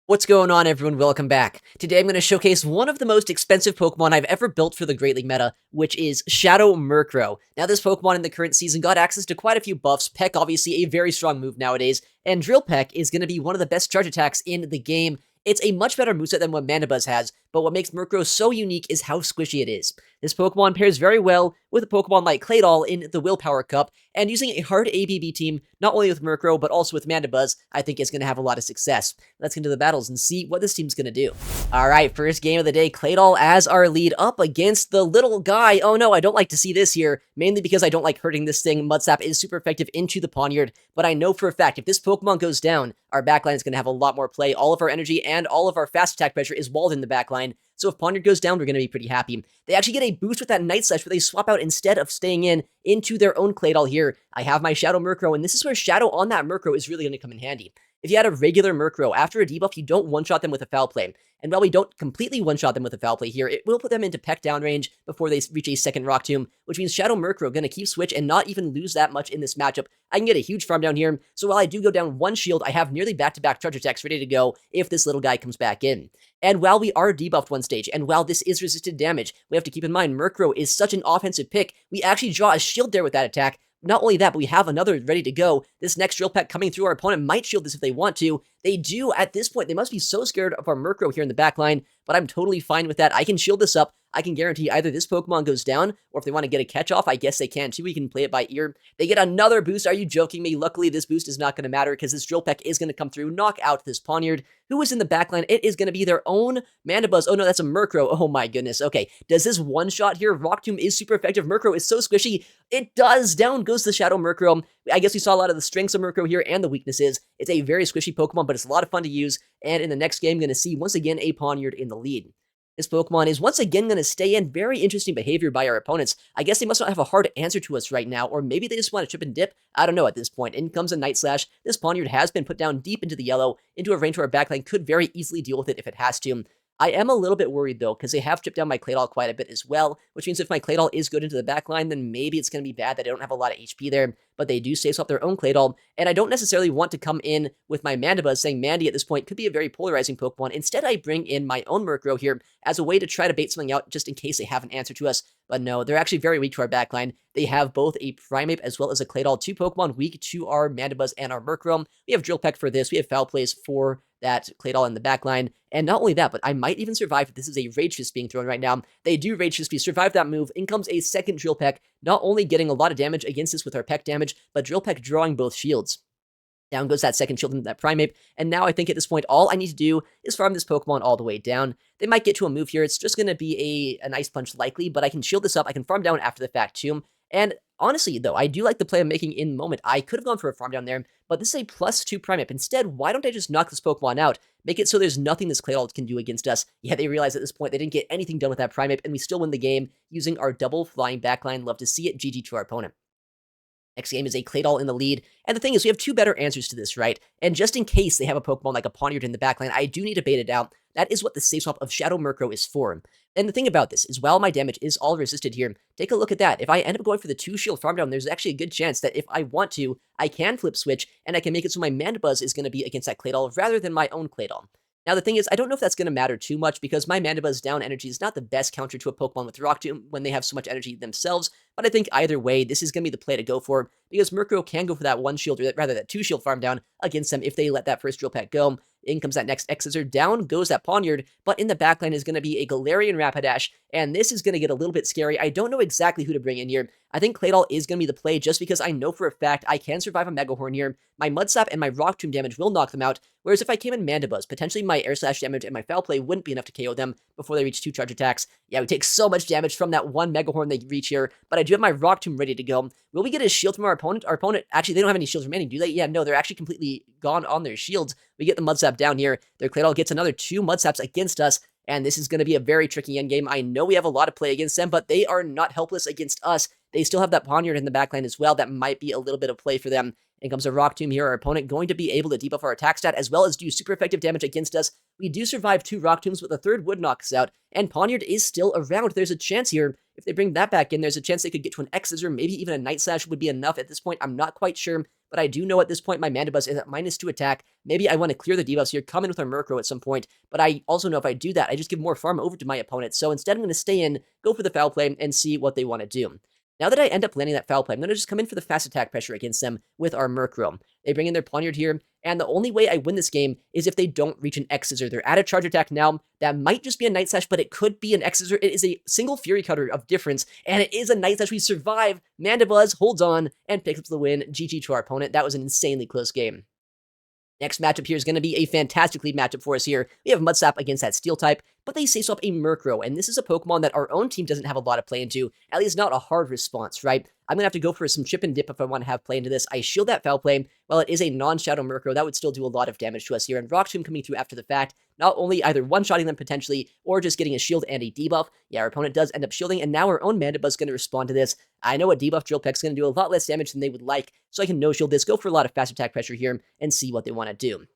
What's going on, everyone? Welcome back. Today I'm going to showcase one of the most expensive Pokemon I've ever built for the Great League meta, which is Shadow Murkrow. Now, this Pokemon in the current season got access to quite a few buffs. Peck, obviously, a very strong move nowadays, and Drill Peck is going to be one of the best charge attacks in the game. It's a much better moveset than what Mandibuzz has, but what makes Murkrow so unique is how squishy it is. This Pokemon pairs very well with a Pokemon like Claydol in the Willpower Cup, and using a hard ABB team, not only with Murkrow, but also with Mandibuzz, I think is going to have a lot of success. Let's get into the battles and see what this team's going to do. Alright, first game of the day, Claydol as our lead up against the little guy. Oh no, I don't like to see this here, mainly because I don't like hurting this thing. Mud-Sap is super effective into the Pawniard, but I know for a fact if this Pokemon goes down, our backline is going to have a lot more play. All of our energy and all of our fast attack pressure is walled in the backline, so if Pawniard goes down, we're going to be pretty happy. They actually get a boost with that Night Slash where they swap out instead of staying into their own Claydol here. I have my Shadow Murkrow, and this is where Shadow on that Murkrow is really going to come in handy. If you had a regular Murkrow, after a debuff, you don't one-shot them with a Foul Play. And while we don't completely one-shot them with a Foul Play here, it will put them into Peck down range before they reach a second Rock Tomb, which means Shadow Murkrow going to keep switch and not even lose that much in this matchup. I can get a huge farm down here, so while I do go down one shield, I have nearly back-to-back charge attacks ready to go if this little guy comes back in. And while we are debuffed one stage, and while this is resisted damage, we have to keep in mind Murkrow is such an offensive pick, we actually draw a shield there with that attack. Not only that, but we have another ready to go. This next Drill Peck coming through, our opponent might shield this if they want to. They do at this point. They must be so scared of our Murkrow here in the back line, but I'm totally fine with that. I can shield this up. I can guarantee either this Pokemon goes down, or if they want to get a catch-off, I guess they can too. We can play it by ear. They get another boost. Are you joking me? Luckily, this boost is not going to matter because this Drill Peck is going to come through, knock out this Pawniard, who is in the backline. It is going to be their own Mandibuzz. Oh no, that's a Murkrow. Oh my goodness. Okay, does this one-shot here? Rock Tomb is super effective. Murkrow is so squishy. It does. Down goes the Shadow Murkrow. I guess we saw a lot of the strengths of Murkrow here and the weaknesses. It's a very squishy Pokemon, but it's a lot of fun to use. And in the next game, going to see once again a Pawniard in the lead. This Pokemon is once again going to stay in. Very interesting behavior by our opponents. I guess they must not have a hard answer to us right now, or maybe they just want to chip and dip. I don't know at this point. In comes a Night Slash. This Pawniard has been put down deep into the yellow, into a range where our backline could very easily deal with it if it has to. I am a little bit worried, though, because they have chipped down my Claydol quite a bit as well, which means if my Claydol is good into the backline, then maybe it's going to be bad that I don't have a lot of HP there, but they do save swap their own Claydol, and I don't necessarily want to come in with my Mandibuzz, saying Mandy at this point could be a very polarizing Pokemon. Instead, I bring in my own Murkrow here as a way to try to bait something out just in case they have an answer to us, but no, they're actually very weak to our backline. They have both a Primeape as well as a Claydol, two Pokemon weak to our Mandibuzz and our Murkrow. We have Drill Peck for this, we have Foul Plays for that Claydol in the backline, and not only that, but I might even survive if this is a Rage Fist being thrown right now. They do Rage Fist, we survive that move, in comes a second Drill Peck, not only getting a lot of damage against us with our Peck damage, but Drill Peck drawing both shields. Down goes that second shield into that Primeape, and now I think at this point, all I need to do is farm this Pokemon all the way down. They might get to a move here, it's just going to be an Ice Punch likely, but I can shield this up, I can farm down after the fact too, and honestly, though, I do like the play I'm making in the moment. I could have gone for a farm down there, but this is a +2 Primeape. Instead, why don't I just knock this Pokemon out, make it so there's nothing this Claydol can do against us? Yeah, they realize at this point they didn't get anything done with that Primeape, and we still win the game using our double flying backline. Love to see it. GG to our opponent. Next game is a Claydol in the lead, and the thing is, we have two better answers to this, right? And just in case they have a Pokemon like a Pawniard in the backline, I do need to bait it out. That is what the safe swap of Shadow Murkrow is for. And the thing about this is, while my damage is all resisted here, take a look at that. If I end up going for the 2-shield farm down, there's actually a good chance that if I want to, I can flip switch, and I can make it so my Mandibuzz is going to be against that Claydol rather than my own Claydol. Now, the thing is, I don't know if that's going to matter too much because my Mandibuzz down energy is not the best counter to a Pokemon with Rock Tomb when they have so much energy themselves, but I think either way, this is going to be the play to go for because Murkrow can go for that 1-shield, or rather that 2-shield farm down against them if they let that first Drill Peck go. In comes that next X-Scissor, down goes that Pawniard, but in the backline is going to be a Galarian Rapidash, and this is going to get a little bit scary. I don't know exactly who to bring in here. I think Claydol is going to be the play just because I know for a fact I can survive a Mega Horn here. My Mud-Sap and my Rock Tomb damage will knock them out, whereas if I came in Mandibuzz, potentially my Air Slash damage and my Foul Play wouldn't be enough to KO them before they reach 2 charge attacks. Yeah, we take so much damage from that one Mega Horn they reach here, but I do have my Rock Tomb ready to go. Will we get a shield from our opponent? Our opponent, actually, they don't have any shields remaining, do they? Yeah, no, they're actually completely gone on their shields. We get the Mud-Sap down here. Their Claydol gets another 2 Mud-Saps against us, and this is going to be a very tricky endgame. I know we have a lot of play against them, but they are not helpless against us. They still have that Pawniard in the backline as well. That might be a little bit of play for them. In comes a Rock Tomb here. Our opponent going to be able to debuff our attack stat as well as do super effective damage against us. We do survive 2 Rock Tombs, but the third would knock us out, and Pawniard is still around. There's a chance here If they bring that back in, there's a chance they could get to an X-Scissor, maybe even a Night Slash would be enough at this point. I'm not quite sure, but I do know at this point my Mandibuzz is at -2 attack. Maybe I want to clear the debuffs here, come in with our Murkrow at some point, but I also know if I do that, I just give more farm over to my opponent. So instead, I'm going to stay in, go for the Foul Play, and see what they want to do. Now that I end up landing that Foul Play, I'm going to just come in for the fast attack pressure against them with our Murkrow. They bring in their Pawniard here, and the only way I win this game is if they don't reach an X-Scissor. They're at a charge attack now. That might just be a Night Slash, but it could be an X-Scissor. It is a single Fury Cutter of difference, and it is a Night Slash. We survive. Mandibuzz holds on and picks up the win. GG to our opponent. That was an insanely close game. Next matchup here is going to be a fantastic lead matchup for us here. We have Mudslap against that Steel type, but they say swap a Murkrow, and this is a Pokemon that our own team doesn't have a lot of play into, at least not a hard response, right? I'm going to have to go for some chip and dip if I want to have play into this. I shield that Foul Play. While it is a non-Shadow Murkrow, that would still do a lot of damage to us here, and Rock Tomb coming through after the fact, not only either one-shotting them potentially, or just getting a shield and a debuff. Yeah, our opponent does end up shielding, and now our own Mandibuzz is going to respond to this. I know a debuff Drill Peck's going to do a lot less damage than they would like, so I can no-shield this, go for a lot of fast attack pressure here, and see what they want to do.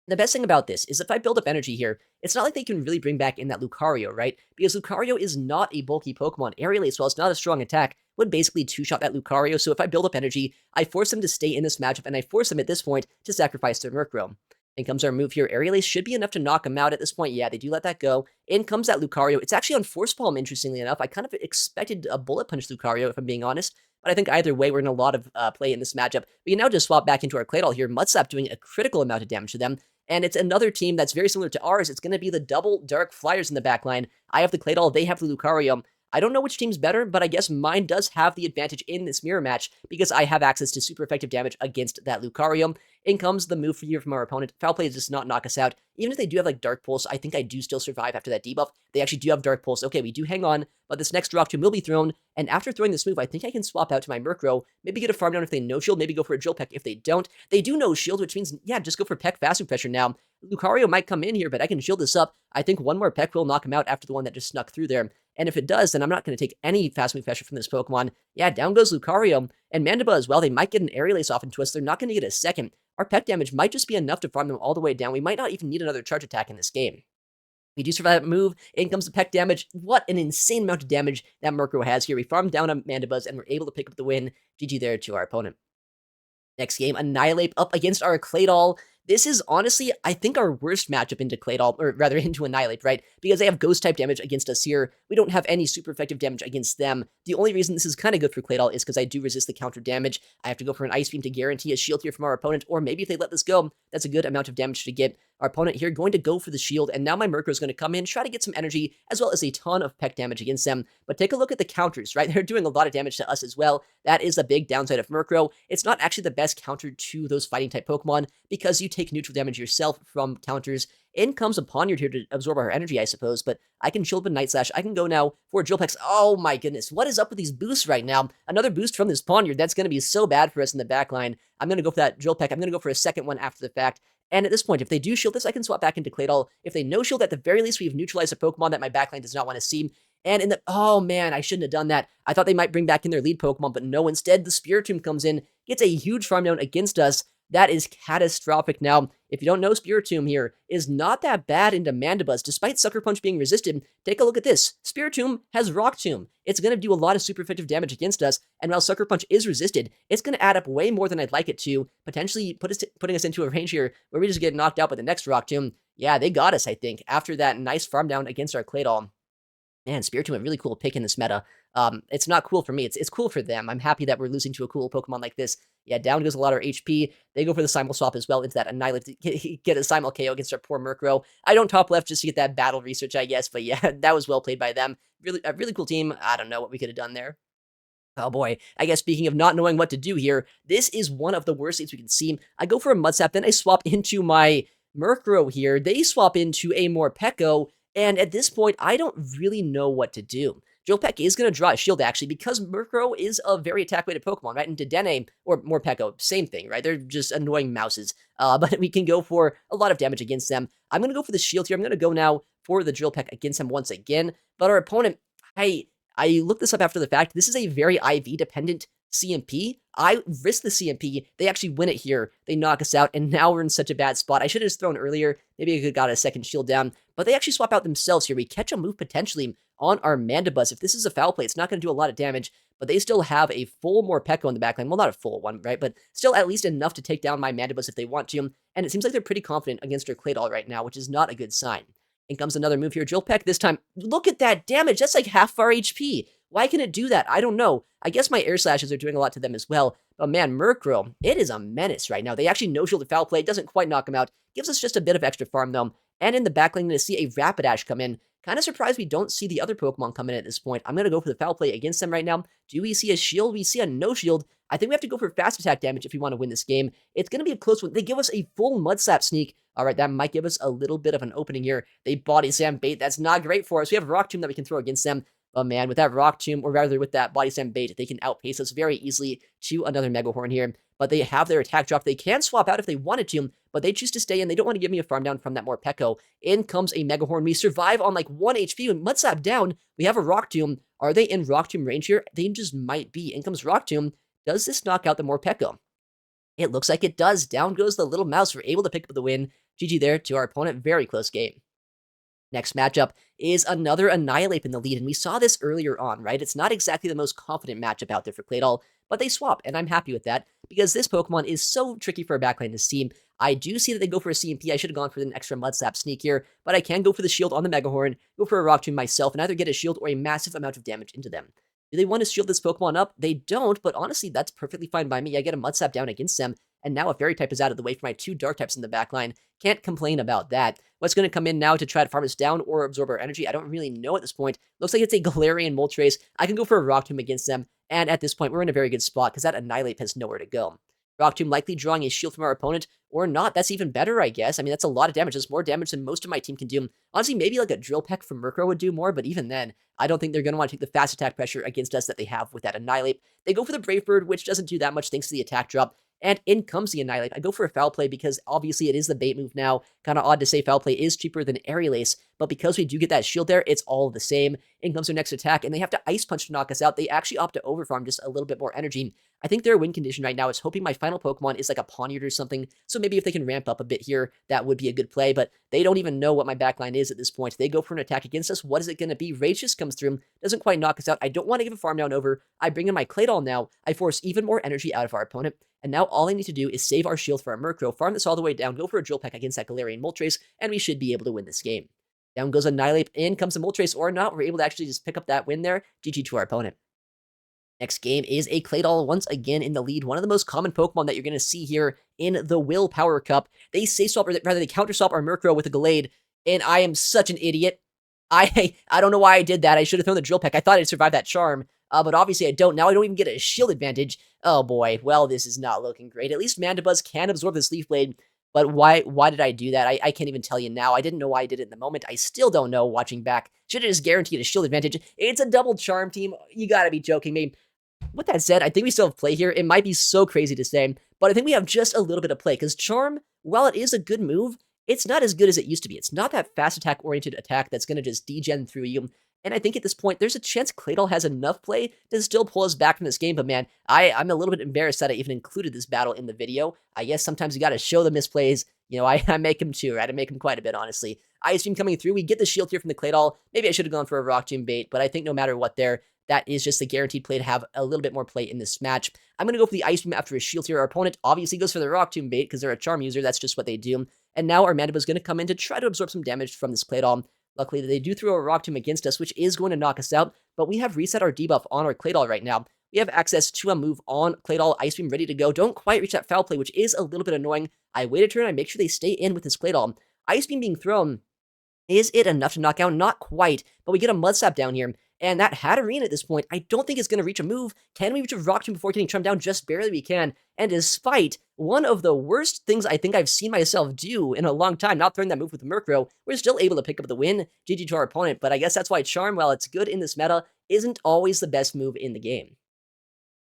The best thing about this is if I build up energy here, it's not like they can really bring back in that Lucario, right? Because Lucario is not a bulky Pokemon. Aerial Ace, while it's not a strong attack, would basically two-shot that Lucario, so if I build up energy, I force them to stay in this matchup, and I force them at this point to sacrifice their Murkrow. In comes our move here. Aerial Ace should be enough to knock him out at this point. Yeah, they do let that go. In comes that Lucario. It's actually on Force Palm, interestingly enough. I kind of expected a Bullet Punch Lucario, if I'm being honest. But I think either way, we're in a lot of play in this matchup. We can now just swap back into our Claydol here. Mudslap doing a critical amount of damage to them. And it's another team that's very similar to ours. It's going to be the double Dark Flyers in the back line. I have the Claydol, they have the Lucario. I don't know which team's better, but I guess mine does have the advantage in this mirror match because I have access to super effective damage against that Lucario. In comes the move here from our opponent. Foul Play does not knock us out. Even if they do have like Dark Pulse, I think I do still survive after that debuff. They actually do have Dark Pulse. Okay, we do hang on, but this next Rock Tomb will be thrown, and after throwing this move, I think I can swap out to my Murkrow, maybe get a farm down if they no-shield, maybe go for a Drill Peck if they don't. They do no-shield, which means, yeah, just go for Peck Fast Food Pressure now. Lucario might come in here, but I can shield this up. I think one more Peck will knock him out after the one that just snuck through there. And if it does, then I'm not going to take any fast move pressure from this Pokemon. Yeah, down goes Lucario. And Mandibuzz, well, they might get an Aerial Ace off into us. They're not going to get a second. Our Peck damage might just be enough to farm them all the way down. We might not even need another charge attack in this game. We do survive that move. In comes the Peck damage. What an insane amount of damage that Murkrow has here. We farm down on Mandibuzz, and we're able to pick up the win. GG there to our opponent. Next game, Annihilape up against our Claydol. This is honestly, I think, our worst matchup into Claydol, or rather into Annihilape, right? Because they have Ghost-type damage against us here. We don't have any super effective damage against them. The only reason this is kind of good for Claydol is because I do resist the counter damage. I have to go for an Ice Beam to guarantee a shield here from our opponent, or maybe if they let this go, that's a good amount of damage to get. Our opponent here going to go for the shield, and now my Murkrow is going to come in, try to get some energy, as well as a ton of Peck damage against them. But take a look at the counters, right? They're doing a lot of damage to us as well. That is a big downside of Murkrow. It's not actually the best counter to those fighting-type Pokemon, because you take neutral damage yourself from counters. In comes a Pawniard here to absorb our energy, I suppose, but I can shield with Night Slash. I can go now for Drill Pecks. Oh my goodness, what is up with these boosts right now? Another boost from this Pawniard. That's going to be so bad for us in the back line. I'm going to go for that Drill Peck. I'm going to go for a second one after the fact. And at this point, if they do shield this, I can swap back into Claydol. If they no shield, at the very least, we've neutralized a Pokemon that my backline does not want to see. And in the, oh man, I shouldn't have done that. I thought they might bring back in their lead Pokemon, but no, instead, the Spiritomb comes in, gets a huge farm down against us. That is catastrophic. Now, if you don't know, Spiritomb here is not that bad into Mandibuzz. Despite Sucker Punch being resisted, take a look at this. Spiritomb has Rock Tomb. It's going to do a lot of super effective damage against us, and while Sucker Punch is resisted, it's going to add up way more than I'd like it to, potentially putting us into a range here where we just get knocked out by the next Rock Tomb. Yeah, they got us, I think, after that nice farm down against our Claydol. Man, Spiritomb, a really cool pick in this meta. It's not cool for me. It's cool for them. I'm happy that we're losing to a cool Pokemon like this. Yeah, down goes a lot of our HP. They go for the Simul Swap as well into that Annihilape to get a Simul KO against our poor Murkrow. I don't top left just to get that battle research, I guess. But yeah, that was well played by them. Really, a really cool team. I don't know what we could have done there. Oh boy, I guess speaking of not knowing what to do here, this is one of the worst things we can see. I go for a Mudsap, then I swap into my Murkrow here. They swap into a Morpeko, and at this point, I don't really know what to do. Drill Peck is going to draw a shield, actually, because Murkrow is a very attack-weighted Pokemon, right? And Dedenne, or Morpeko, same thing, right? They're just annoying mouses. But we can go for a lot of damage against them. I'm going to go for the shield here. I'm going to go now for the Drill Peck against him once again. But our opponent, I looked this up after the fact. This is a very IV-dependent CMP. I risk the CMP. They actually win it here. They knock us out, and now we're in such a bad spot. I should have just thrown earlier. Maybe I could have got a second shield down, but they actually swap out themselves here. We catch a move potentially on our Mandibuzz. If this is a foul play, it's not going to do a lot of damage, but they still have a full Morpeko in the backline. Well, not a full one, right? But still at least enough to take down my Mandibuzz if they want to. And it seems like they're pretty confident against our Claydol right now, which is not a good sign. In comes another move here, Drill Peck. This time, look at that damage. That's like half our HP. Why can it do that? I don't know. I guess my air slashes are doing a lot to them as well. But man, Murkrow, it is a menace right now. They actually no-shielded foul play. It doesn't quite knock him out. Gives us just a bit of extra farm though. And in the backlane, to see a Rapidash come in. Kind of surprised we don't see the other Pokemon come in at this point. I'm going to go for the foul play against them right now. Do we see a shield? We see a no shield. I think we have to go for fast attack damage if we want to win this game. It's going to be a close one. They give us a full Mud Slap sneak. All right, that might give us a little bit of an opening here. They Body Slam bait. That's not great for us. We have Rock Tomb that we can throw against them. Oh man, with that Rock Tomb, or rather with that Body Slam bait, they can outpace us very easily to another Mega Horn here. But they have their attack drop. They can swap out if they wanted to, but they choose to stay in. They don't want to give me a farm down from that Morpeko. In comes a Mega Horn. We survive on like 1 HP. When Mud Slap down, we have a Rock Tomb. Are they in Rock Tomb range here? They just might be. In comes Rock Tomb. Does this knock out the Morpeko? It looks like it does. Down goes the little mouse. We're able to pick up the win. GG there to our opponent. Very close game. Next matchup is another Annihilape in the lead, and we saw this earlier on, right? It's not exactly the most confident matchup out there for Claydol, but they swap, and I'm happy with that, because this Pokemon is so tricky for a backlane to see. I do see that they go for a CMP. I should have gone for an extra Mud Slap sneak here, but I can go for the shield on the Mega Horn, go for a Rock Tomb myself, and either get a shield or a massive amount of damage into them. Do they want to shield this Pokemon up? They don't, but honestly, that's perfectly fine by me. I get a Mud Slap down against them, and now a Fairy type is out of the way for my 2 Dark types in the backline. Can't complain about that. What's going to come in now to try to farm us down or absorb our energy? I don't really know at this point. Looks like it's a Galarian Moltres. I can go for a Rock Tomb against them, and at this point, we're in a very good spot because that Annihilape has nowhere to go. Rock Tomb likely drawing a shield from our opponent, or not. That's even better, I guess. I mean, that's a lot of damage. That's more damage than most of my team can do. Honestly, maybe like a Drill Peck from Murkrow would do more, but even then, I don't think they're going to want to take the fast attack pressure against us that they have with that Annihilape. They go for the Brave Bird, which doesn't do that much thanks to the attack drop. And in comes the Annihilape. I go for a foul play because obviously it is the bait move now. Kind of odd to say foul play is cheaper than Aerial Ace, but because we do get that shield there, it's all the same. In comes their next attack, and they have to Ice Punch to knock us out. They actually opt to overfarm just a little bit more energy. I think their win condition right now is hoping my final Pokemon is like a Pawniard or something, so maybe if they can ramp up a bit here, that would be a good play, but they don't even know what my backline is at this point. They go for an attack against us. What is it going to be? Rage just comes through, doesn't quite knock us out. I don't want to give a farm down over. I bring in my Claydol now. I force even more energy out of our opponent, and now all I need to do is save our shield for our Murkrow, farm this all the way down, go for a Drill Peck against that Galarian Moltres, and we should be able to win this game. Down goes Annihilape, in comes a Moltres or not. We're able to actually just pick up that win there. GG to our opponent. Next game is a Claydol once again in the lead. One of the most common Pokemon that you're going to see here in the Willpower Cup. They say swap, or rather they counter swap our Murkrow with a Gallade, and I am such an idiot. I don't know why I did that. I should have thrown the Drill Peck. I thought I'd survive that Charm, but obviously I don't. Now I don't even get a shield advantage. Oh boy, well this is not looking great. At least Mandibuzz can absorb this Leaf Blade, but why did I do that? I can't even tell you now. I didn't know why I did it in the moment. I still don't know watching back. Should have just guaranteed a shield advantage. It's a double Charm team. You gotta be joking me. With that said, I think we still have play here. It might be so crazy to say, but I think we have just a little bit of play, because Charm, while it is a good move, it's not as good as it used to be. It's not that fast attack-oriented attack that's going to just degen through you. And I think at this point, there's a chance Claydol has enough play to still pull us back from this game. But man, I'm a little bit embarrassed that I even included this battle in the video. I guess sometimes you got to show the misplays. You know, I make them too, right? I make them quite a bit, honestly. Ice Beam coming through. We get the shield here from the Claydol. Maybe I should have gone for a Rock Tomb bait, but I think no matter what there, that is just the guaranteed play to have a little bit more play in this match. I'm going to go for the Ice Beam after a shield here. Our opponent obviously goes for the Rock Tomb bait because they're a Charm user. That's just what they do. And now our Mandibuzz is going to come in to try to absorb some damage from this Claydol. Luckily, they do throw a Rock Tomb against us, which is going to knock us out, but we have reset our debuff on our Claydol right now. We have access to a move on Claydol, Ice Beam ready to go. Don't quite reach that foul play, which is a little bit annoying. I wait a turn, I make sure they stay in with this Claydol. Ice Beam being thrown, is it enough to knock out? Not quite, but we get a Mud Slap down here. And that Hatterene at this point, I don't think it's going to reach a move. Can we reach a Rock Tomb before getting trimmed down? Just barely we can. And despite one of the worst things I think I've seen myself do in a long time, not throwing that move with Murkrow, we're still able to pick up the win. GG to our opponent, but I guess that's why Charm, while it's good in this meta, isn't always the best move in the game.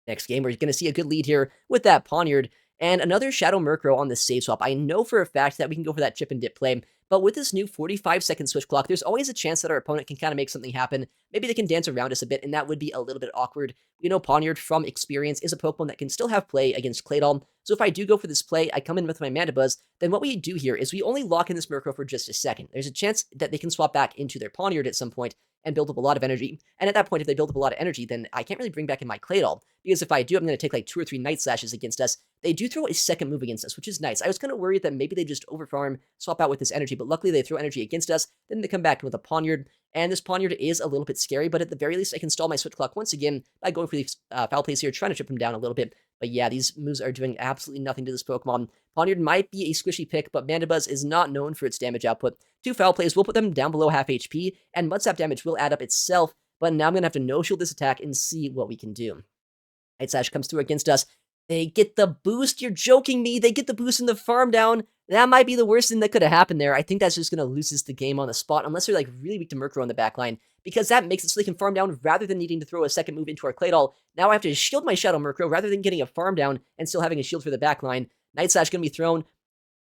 Next game, we're going to see a good lead here with that Pawniard. And another Shadow Murkrow on the save swap. I know for a fact that we can go for that chip and dip play, But with this new 45-second switch clock, there's always a chance that our opponent can kind of make something happen. Maybe they can dance around us a bit, and that would be a little bit awkward. You know, Pawniard, from experience, is a Pokemon that can still have play against Claydol. So if I do go for this play, I come in with my Mandibuzz, then what we do here is we only lock in this Murkrow for just a second. There's a chance that they can swap back into their Pawniard at some point and build up a lot of energy. And at that point, if they build up a lot of energy, then I can't really bring back in my Claydol, because if I do, I'm going to take like 2 or 3 Night Slashes against us. They do throw a second move against us, which is nice. I was kind of worried that maybe they just overfarm, swap out with this energy, but luckily they throw energy against us. Then they come back with a Pawniard, and this Pawniard is a little bit scary, but at the very least, I can stall my Switch Clock once again by going for these foul plays here, trying to chip him down a little bit. But yeah, these moves are doing absolutely nothing to this Pokemon. Pawniard might be a squishy pick, but Mandibuzz is not known for its damage output. 2 foul plays will put them down below half HP, and Mud Sap damage will add up itself, but now I'm going to have to no-shield this attack and see what we can do. Night Slash comes through against us. They get the boost. You're joking me. They get the boost in the farm down. That might be the worst thing that could have happened there. I think that's just going to lose us the game on the spot, unless they're like really weak to Murkrow in the back line, because that makes it so they can farm down rather than needing to throw a second move into our Claydol. Now I have to shield my Shadow Murkrow rather than getting a farm down and still having a shield for the back line. Night Slash going to be thrown.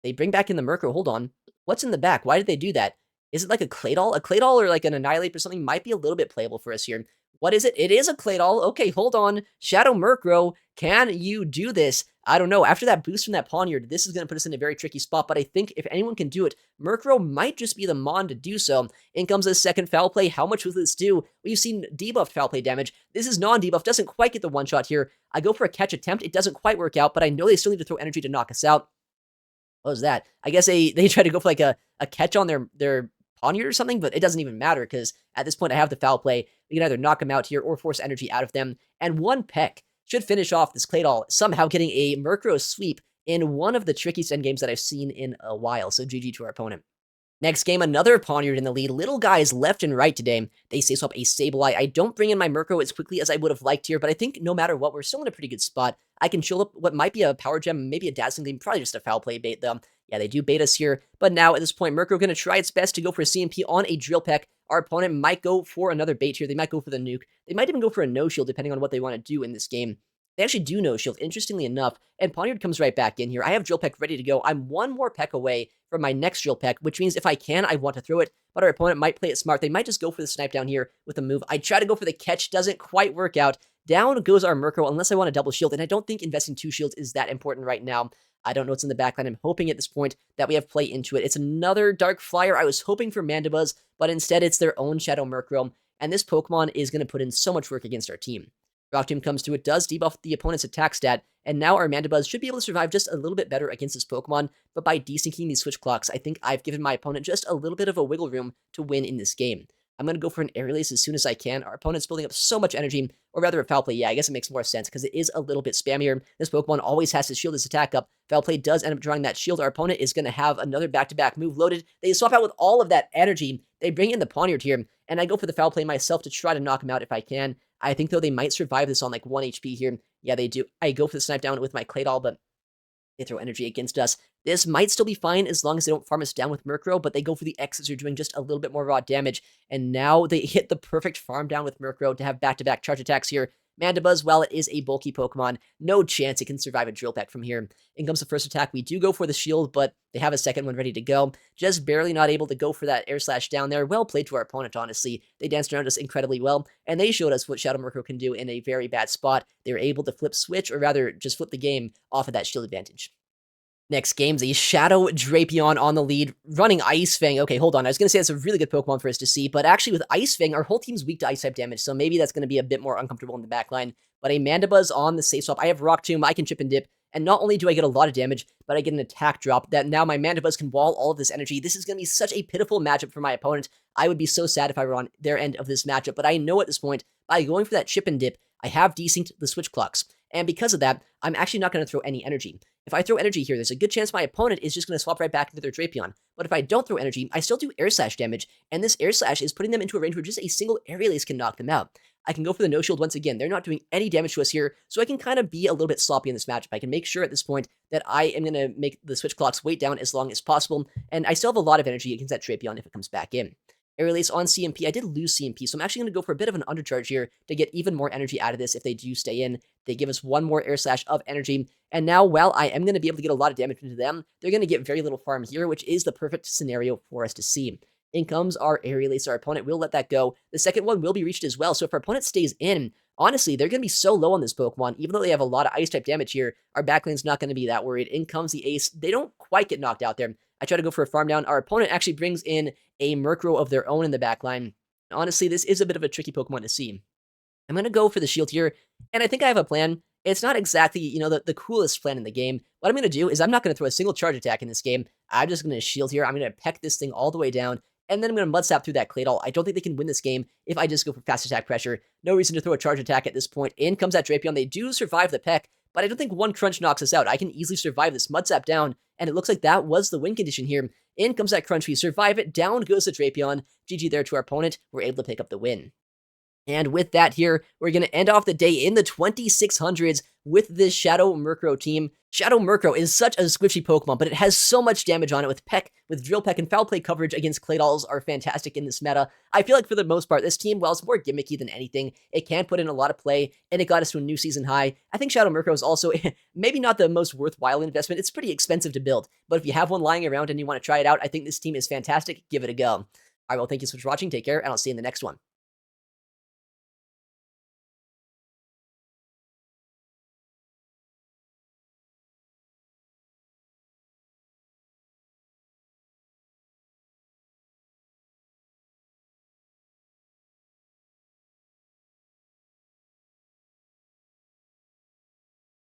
They bring back in the Murkrow. Hold on. What's in the back? Why did they do that? Is it like a Claydol? A Claydol or like an Annihilape or something might be a little bit playable for us here. What is it? It is a Claydol. Okay, hold on. Shadow Murkrow, can you do this? I don't know. After that boost from that Pawniard, this is going to put us in a very tricky spot, but I think if anyone can do it, Murkrow might just be the Mon to do so. In comes a second foul play. How much will this do? We've seen debuffed foul play damage. This is non-debuff. Doesn't quite get the one-shot here. I go for a catch attempt. It doesn't quite work out, but I know they still need to throw energy to knock us out. What was that? I guess they try to go for like a catch on their Pawniard or something, but it doesn't even matter because at this point I have the foul play. We can either knock them out here or force energy out of them, and one peck should finish off this Claydol, somehow getting a Murkrow sweep in one of the trickiest endgames that I've seen in a while, so GG to our opponent. Next game, another Pawniard in the lead. Little guys left and right today. They say swap a Sableye. I don't bring in my Murkrow as quickly as I would have liked here, but I think no matter what, we're still in a pretty good spot. I can chill up what might be a Power Gem, maybe a Dazzling Gleam, probably just a foul play bait though. Yeah, they do bait us here, but now at this point, Murkrow going to try its best to go for a CMP on a Drill Peck. Our opponent might go for another bait here. They might go for the Nuke. They might even go for a No-Shield, depending on what they want to do in this game. They actually do No-Shield, interestingly enough, and Pawniard comes right back in here. I have Drill Peck ready to go. I'm one more peck away from my next Drill Peck, which means if I can, I want to throw it, but our opponent might play it smart. They might just go for the Snipe down here with a move. I try to go for the catch, doesn't quite work out. Down goes our Murkrow, unless I want a double shield, and I don't think investing 2 shields is that important right now. I don't know what's in the backline. I'm hoping at this point that we have play into it. It's another Dark Flyer. I was hoping for Mandibuzz, but instead it's their own Shadow Murkrow, and this Pokemon is going to put in so much work against our team. Rock Tomb comes through. It does debuff the opponent's attack stat, and now our Mandibuzz should be able to survive just a little bit better against this Pokemon, but by desyncing these switch clocks, I think I've given my opponent just a little bit of a wiggle room to win in this game. I'm going to go for an Air Release as soon as I can. Our opponent's building up so much energy, or rather a Foul Play. Yeah, I guess it makes more sense because it is a little bit spammier. This Pokemon always has to shield his attack up. Foul Play does end up drawing that shield. Our opponent is going to have another back-to-back move loaded. They swap out with all of that energy. They bring in the Pawniard here, and I go for the Foul Play myself to try to knock him out if I can. I think, though, they might survive this on like 1 HP here. Yeah, they do. I go for the Snipe down with my Claydol, but they throw energy against us. This might still be fine as long as they don't farm us down with Murkrow, but they go for the X's who are doing just a little bit more raw damage, and now they hit the perfect farm down with Murkrow to have back-to-back charge attacks here. Mandibuzz, while it is a bulky Pokemon, no chance it can survive a Drill Peck from here. In comes the first attack. We do go for the shield, but they have a second one ready to go. Just barely not able to go for that Air Slash down there. Well played to our opponent, honestly. They danced around us incredibly well, and they showed us what Shadow Murkrow can do in a very bad spot. They were able to flip switch, or rather, just flip the game off of that shield advantage. Next game's a Shadow Drapion on the lead, running Ice Fang. Okay, hold on. I was going to say it's a really good Pokemon for us to see, but actually with Ice Fang, our whole team's weak to Ice-type damage, so maybe that's going to be a bit more uncomfortable in the backline. But a Mandibuzz on the safe swap. I have Rock Tomb. I can chip and dip, and not only do I get a lot of damage, but I get an attack drop that now my Mandibuzz can wall all of this energy. This is going to be such a pitiful matchup for my opponent. I would be so sad if I were on their end of this matchup, but I know at this point, by going for that chip and dip, I have desynced the switch clocks. And because of that, I'm actually not going to throw any energy. If I throw energy here, there's a good chance my opponent is just going to swap right back into their Drapion. But if I don't throw energy, I still do Air Slash damage, and this Air Slash is putting them into a range where just a single Air Release can knock them out. I can go for the No-Shield once again. They're not doing any damage to us here, so I can kind of be a little bit sloppy in this matchup. I can make sure at this point that I am going to make the switch clocks wait down as long as possible, and I still have a lot of energy against that Drapion if it comes back in. Air Release on CMP. I did lose CMP, so I'm actually going to go for a bit of an undercharge here to get even more energy out of this if they do stay in. They give us one more Air Slash of energy, and now while I am going to be able to get a lot of damage into them, they're going to get very little farm here, which is the perfect scenario for us to see. In comes our Air Release. Our opponent will let that go. The second one will be reached as well, so if our opponent stays in, honestly, they're going to be so low on this Pokemon, even though they have a lot of Ice-type damage here, our backlane's not going to be that worried. In comes the Ace. They don't quite get knocked out there. I try to go for a farm down. Our opponent actually brings in a Murkrow of their own in the backline. Honestly, this is a bit of a tricky Pokemon to see. I'm going to go for the shield here, and I think I have a plan. It's not exactly, the coolest plan in the game. What I'm going to do is I'm not going to throw a single charge attack in this game. I'm just going to shield here. I'm going to peck this thing all the way down, and then I'm going to Mud Slap through that Claydol. I don't think they can win this game if I just go for fast attack pressure. No reason to throw a charge attack at this point. In comes that Drapion. They do survive the peck, but I don't think one crunch knocks us out. I can easily survive this Mud Slap down, and it looks like that was the win condition here. In comes that crunch. We survive it. Down goes the Drapion. GG there to our opponent. We're able to pick up the win. And with that here, we're going to end off the day in the 2600s with this Shadow Murkrow team. Shadow Murkrow is such a squishy Pokemon, but it has so much damage on it with Peck, with Drill Peck, and Foul Play coverage against Claydols are fantastic in this meta. I feel like for the most part, this team, while it's more gimmicky than anything, it can put in a lot of play, and it got us to a new season high. I think Shadow Murkrow is also maybe not the most worthwhile investment. It's pretty expensive to build, but if you have one lying around and you want to try it out, I think this team is fantastic. Give it a go. All right, well, thank you so much for watching. Take care, and I'll see you in the next one.